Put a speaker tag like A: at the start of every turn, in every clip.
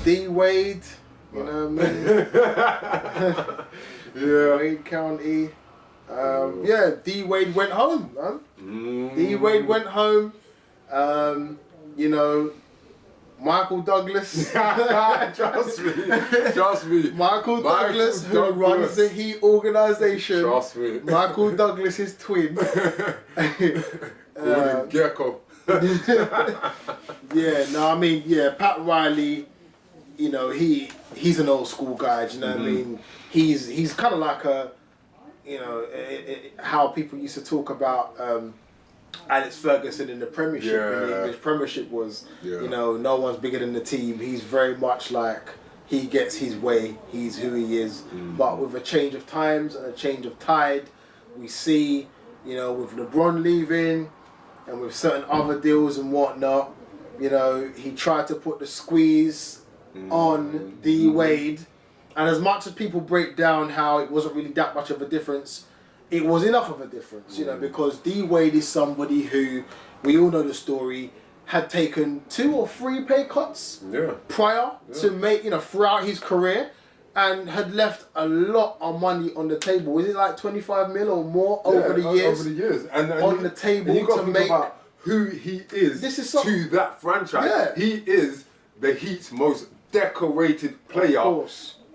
A: D Wade, you know what I mean?
B: Yeah.
A: Wade County. Yeah, D Wade went home, man. D Wade went home. You know, Michael Douglas.
B: Trust me.
A: Michael Douglas, who runs the Heat organization.
B: Trust me.
A: Michael Douglas's twin.
B: Golden Gecko.
A: Yeah, no, I mean, yeah, Pat Riley, you know, he's an old school guy, do you know what I mean? He's kind of like a, you know, how people used to talk about Alex Ferguson in the Premiership, when the English Premiership was, you know, no one's bigger than the team. He's very much like, he gets his way, he's who he is. But with a change of times and a change of tide, we see, you know, with LeBron leaving and with certain other deals and whatnot, you know, he tried to put the squeeze on D Wade. And as much as people break down how it wasn't really that much of a difference, it was enough of a difference, you know, because D Wade is somebody who, we all know the story, had taken 2 or 3 pay cuts prior to make, you know, throughout his career, and had left a lot of money on the table. Was it like 25 mil or more over the years?
B: Over the years. And
A: on the table
B: you got
A: to
B: think
A: make
B: about who he is, to that franchise. Yeah. He is the Heat's most decorated player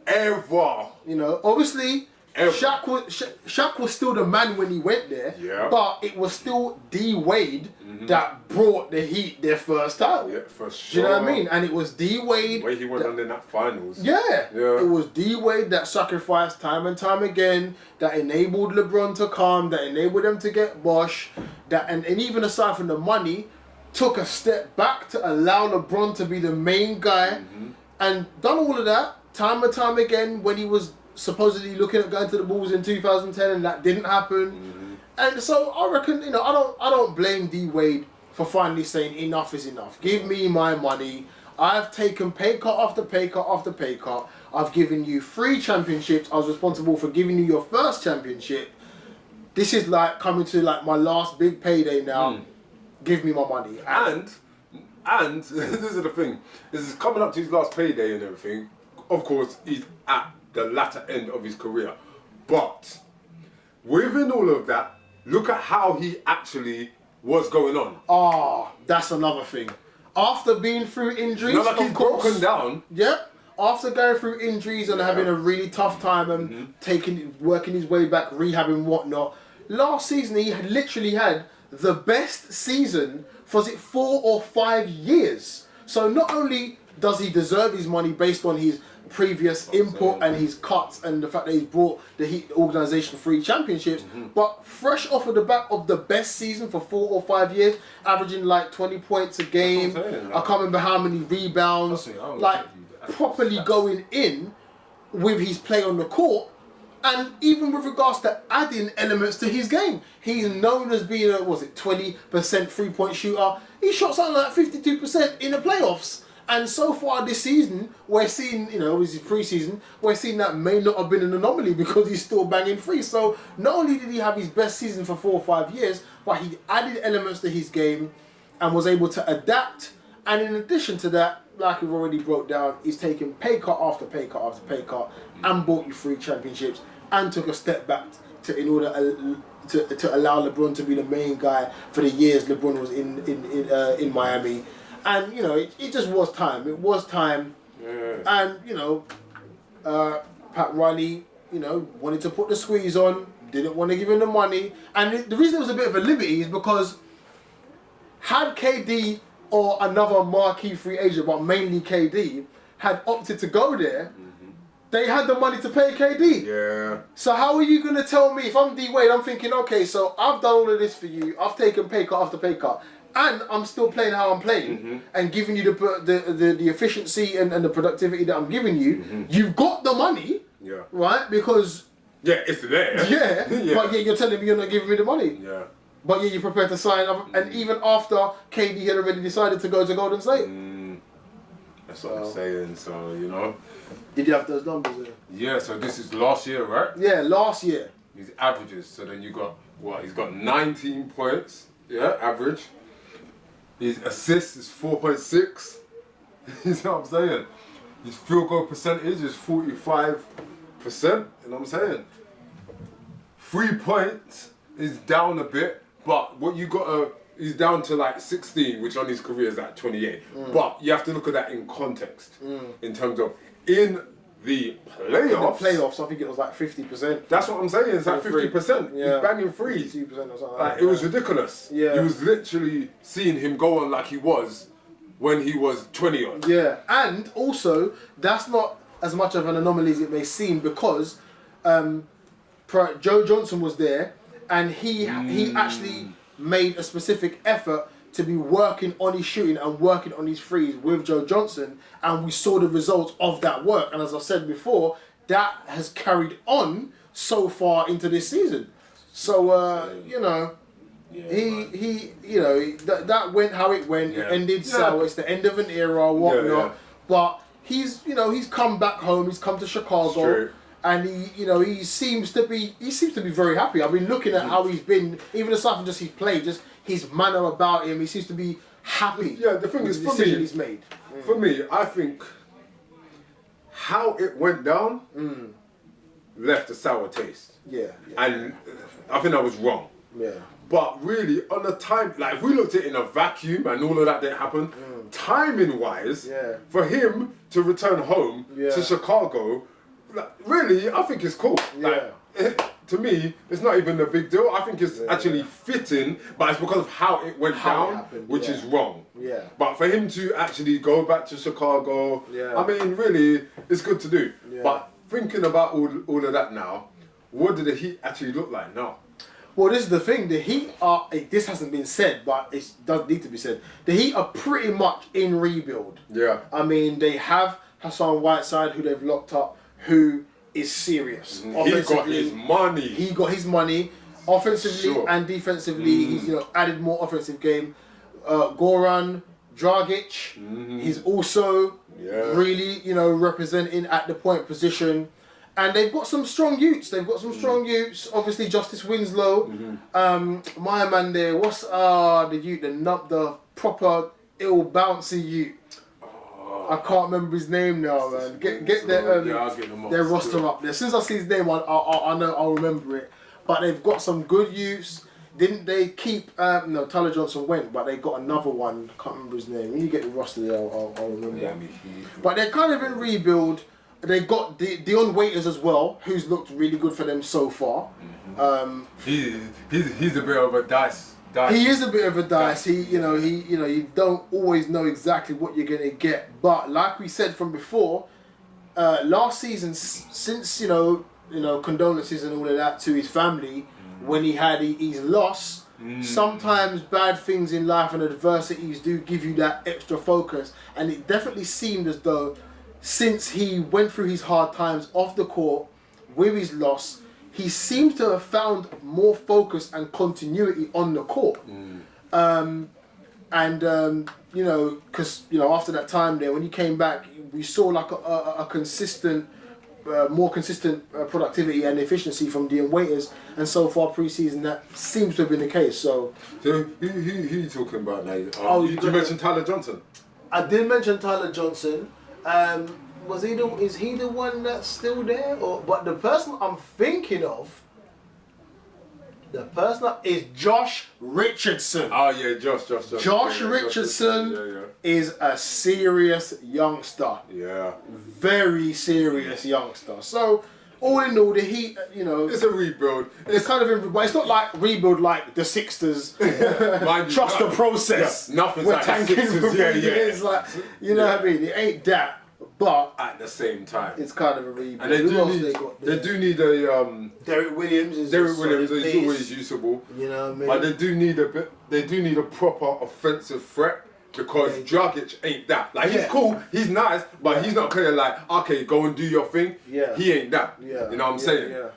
B: ever.
A: You know, obviously, Shaq was still the man when he went there, but it was still D Wade that brought the Heat their first title.
B: Yeah, for sure.
A: Do you know what I mean? And it was D Wade.
B: The way he went on in that finals.
A: Yeah. It was D Wade that sacrificed time and time again, that enabled LeBron to come, that enabled them to get Bosh, that and even aside from the money, took a step back to allow LeBron to be the main guy, and done all of that time and time again when he was supposedly looking at going to the Bulls in 2010, and that didn't happen. And so I reckon, you know, I don't blame D Wade for finally saying enough is enough. Give me my money. I've taken pay cut after pay cut after pay cut. I've given you 3 championships. I was responsible for giving you your first championship. This is like coming to like my last big payday now. Give me my money. And
B: this is the thing. This is coming up to his last payday and everything. Of course, he's at the latter end of his career. But within all of that, look at how he actually was going on.
A: That's another thing. After being through injuries,
B: not like he's broken down.
A: Yep. After going through injuries and having a really tough time and working his way back, rehabbing and whatnot, last season he had literally had the best season for 4 or 5 years. So not only does he deserve his money based on his previous input and his cuts and the fact that he's brought the Heat organisation 3 championships, but fresh off of the back of the best season for 4 or 5 years, averaging like 20 points a game. I can't remember how many rebounds, like properly going in with his play on the court. And even with regards to adding elements to his game, he's known as being a 20% 3-point shooter. He shot something like 52% in the playoffs. And so far this season, we're seeing, you know, this is pre-season, we're seeing that may not have been an anomaly because he's still banging free. So not only did he have his best season for 4 or 5 years, but he added elements to his game and was able to adapt. And in addition to that, like we've already broke down, he's taken pay cut after pay cut after pay cut and bought you 3 championships and took a step back in order to allow LeBron to be the main guy for the years LeBron was in Miami. And, you know, it just was time. It was time. And, you know, Pat Riley, you know, wanted to put the squeeze on, didn't want to give him the money. And the reason it was a bit of a liberty is because had KD or another marquee free agent, but mainly KD, had opted to go there, they had the money to pay KD. So how are you going to tell me, if I'm D Wade, I'm thinking, okay, so I've done all of this for you, I've taken pay cut after pay cut, and I'm still playing how I'm playing and giving you the efficiency and the productivity that I'm giving you. You've got the money, right? Because
B: it's there.
A: But yet you're telling me you're not giving me the money. But yet you're prepared to sign up, and even after KD had already decided to go to Golden State.
B: That's what I'm saying. So you know.
A: Did you have those numbers there?
B: Yeah. So this is last year, right?
A: Yeah, last year.
B: His averages. So then you got what? He's got 19 points. Yeah, average. His assists is 4.6. You know what I'm saying? His field goal percentage is 45%. You know what I'm saying? 3 points is down a bit, but what you gotta, he's down to like 16, which on his career is like 28. But you have to look at that in context, in terms of in the playoffs.
A: In the playoffs, I think it was like 50%.
B: That's what I'm saying. It's like 50%.
A: Yeah.
B: He's banging threes.
A: 52% or something like
B: Like,
A: that.
B: it was ridiculous.
A: Yeah.
B: You was literally seeing him go on like he was when he was 20 on.
A: Yeah, and also that's not as much of an anomaly as it may seem, because Joe Johnson was there, and he actually made a specific effort to be working on his shooting and working on his threes with Joe Johnson, and we saw the results of that work. And as I said before, that has carried on so far into this season. So you know. That went how it went.
B: Yeah.
A: It ended sour. It's the end of an era, whatnot.
B: Yeah.
A: But he's come back home. He's come to Chicago, and he seems to be very happy. I've been looking at how he's been, even aside from just his play, just his manner about him. He seems to be happy.
B: Yeah, the thing is,
A: the decision he's made.
B: For me, I think how it went down left a sour taste.
A: Yeah.
B: And I think I was wrong.
A: Yeah.
B: But really, on the time, like if we looked at it in a vacuum and all of that didn't happen, timing wise, for him to return home to Chicago, like, really, I think it's cool. Like, to me, it's not even a big deal. I think it's actually fitting, but it's because of how it went down, which is wrong.
A: Yeah.
B: But for him to actually go back to Chicago, I mean, really, it's good to do.
A: Yeah.
B: But thinking about all of that now, what do the Heat actually look like now?
A: Well, this is the thing. The Heat are. This hasn't been said, but it does need to be said. The Heat are pretty much in rebuild.
B: Yeah.
A: I mean, they have Hassan Whiteside, who they've locked up, who is serious.
B: He got his money.
A: He got his money, offensively and defensively. He's added more offensive game. Goran Dragic, he's also really representing at the point position. And they've got some strong youths. Obviously, Justice Winslow, my man there. What's the youth? The proper ill bouncy youth. I can't remember his name now, man. Get their roster up there. As soon as I see his name, I know I'll remember it. But they've got some good youths. Didn't they keep? No, Tyler Johnson went, but they got another one. I can't remember his name. When you get the roster there, I'll remember. Yeah, but they're kind of in rebuild. They got Dion Waiters as well, who's looked really good for them so far.
B: He's a bit of a dice.
A: He is a bit of a dice. You don't always know exactly what you're gonna get. But like we said from before, last season, since condolences and all of that to his family when he had his loss. Sometimes bad things in life and adversities do give you that extra focus, and it definitely seemed as though, since he went through his hard times off the court with his loss, he seems to have found more focus and continuity on the court. Because after that time there, when he came back, we saw like a consistent, more consistent productivity and efficiency from Dion Waiters, and so far pre-season that seems to have been the case. So
B: who you talking about now? You mentioned Tyler Johnson.
A: I did mention Tyler Johnson. Is he the one that's still there? But the person I'm thinking of, is Josh Richardson.
B: Oh yeah, Josh.
A: Josh Richardson is a serious youngster.
B: Yeah.
A: Very serious youngster. So all in all, the Heat,
B: it's a rebuild.
A: It's kind of, but it's not like rebuild like the Sixers. Trust the process.
B: Yeah, nothing's
A: We're
B: like
A: tanking
B: the Sixers.
A: for 3 years. Like, what I mean? It ain't that, but
B: at the same time,
A: it's kind of a rebuild.
B: And they do need a
A: Derek Williams is
B: always usable.
A: You know what I mean?
B: But they do need a proper offensive threat. Because Dragic ain't that. Like, he's cool, he's nice, but he's not kind of like, okay, go and do your thing.
A: Yeah.
B: He ain't that.
A: Yeah.
B: You know what I'm saying?
A: Yeah.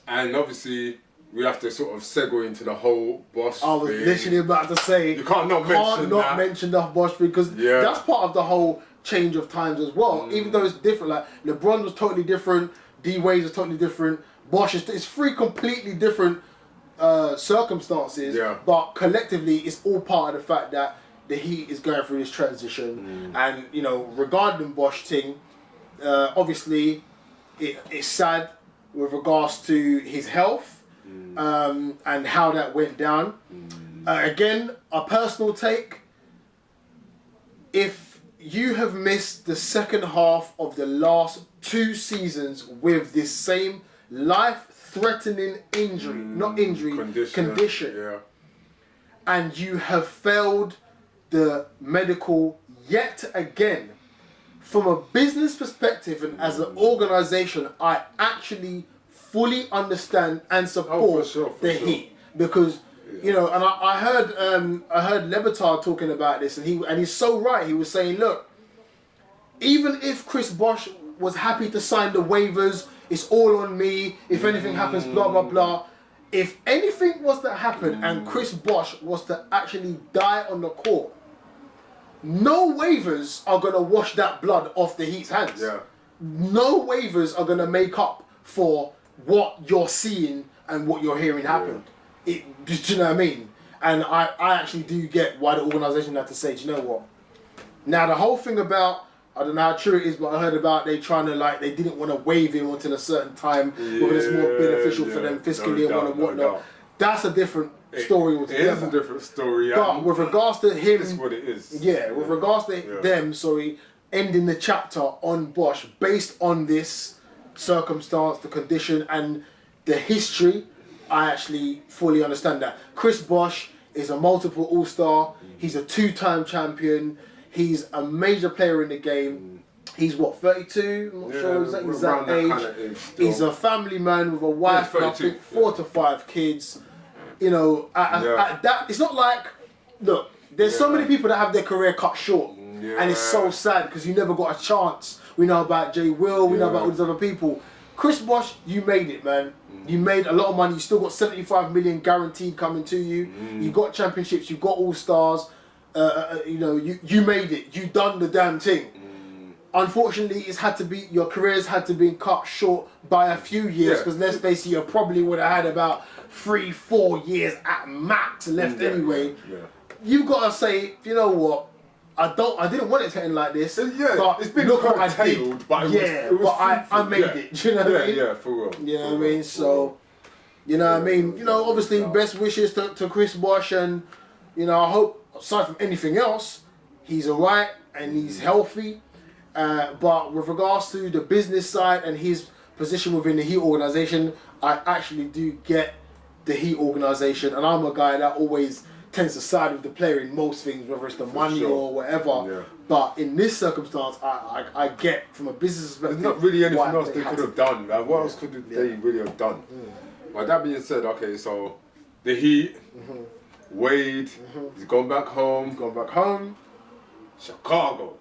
B: And obviously, we have to sort of segue into the whole Bosh
A: I was
B: thing.
A: literally about to say,
B: you can't not mention
A: the Bosh, because that's part of the whole change of times as well. Even though it's different, like LeBron was totally different, D-Wade was totally different, Bosh it's three completely different circumstances, but collectively it's all part of the fact that the Heat is going through this transition, and you know, regarding Bosh thing, obviously, it's sad with regards to his health, and how that went down. Again, a personal take. If you have missed the second half of the last 2 seasons with this same life-threatening injury, not injury, condition,
B: yeah.
A: and you have failed the medical yet again, from a business perspective and as an organisation, I actually fully understand and support the Heat, because you know, and I heard Lebatard talking about this, and he's so right. He was saying, look, even if Chris Bosh was happy to sign the waivers, it's all on me. If anything happens, blah blah blah. If anything was to happen and Chris Bosh was to actually die on the court, no waivers are gonna wash that blood off the Heat's hands.
B: Yeah.
A: No waivers are gonna make up for what you're seeing and what you're hearing happen. Do you know what I mean? And I actually do get why the organisation had to say, do you know what? Now the whole thing about, I don't know how true it is, but I heard about they trying to they didn't want to waive him until a certain time because it's more beneficial for them fiscally and whatnot. That's a different story altogether.
B: It is a different story.
A: But with regards to him,
B: it's what it is.
A: Yeah, with regards to them, ending the chapter on Bosh based on this circumstance, the condition, and the history, I actually fully understand that. Chris Bosh is a multiple All-Star. He's a 2-time champion. He's a major player in the game. He's what, 32? I'm not sure exact age.
B: Kind of age
A: He's a family man with a wife, and I think 4 to 5 kids. You know, at that, it's not like, look, there's so many people that have their career cut short, and it's so sad because you never got a chance. We know about Jay Will, we know about all these other people. Chris Bosh, you made it, man. You made a lot of money. You still got 75 million guaranteed coming to you. You got championships. You got All Stars. You know, you made it. You done the damn thing. Unfortunately, your careers had to be cut short by a few years, because let's face it, you probably would have had about 3-4 years at max left anyway. You've got to say, you know what? I didn't want it to end like this. But
B: it's been
A: look what I
B: curtailed,
A: did.
B: but
A: I made it. Do you know what I mean?
B: Yeah, for real.
A: You know what I mean? So, you know what I mean? You know, obviously, best wishes to Chris Bosh, and you know, I hope, aside from anything else, he's alright and he's healthy. But with regards to the business side and his position within the Heat organisation, I actually do get the Heat organisation, and I'm a guy that always tends to side with the player in most things, whether it's the money or whatever. But in this circumstance, I get from a business perspective.
B: There's not really anything else they could have done. Like, what else could they really have done? But that being said, okay, so the Heat, Wade, he's gone back home.
A: He's gone back home.
B: Chicago.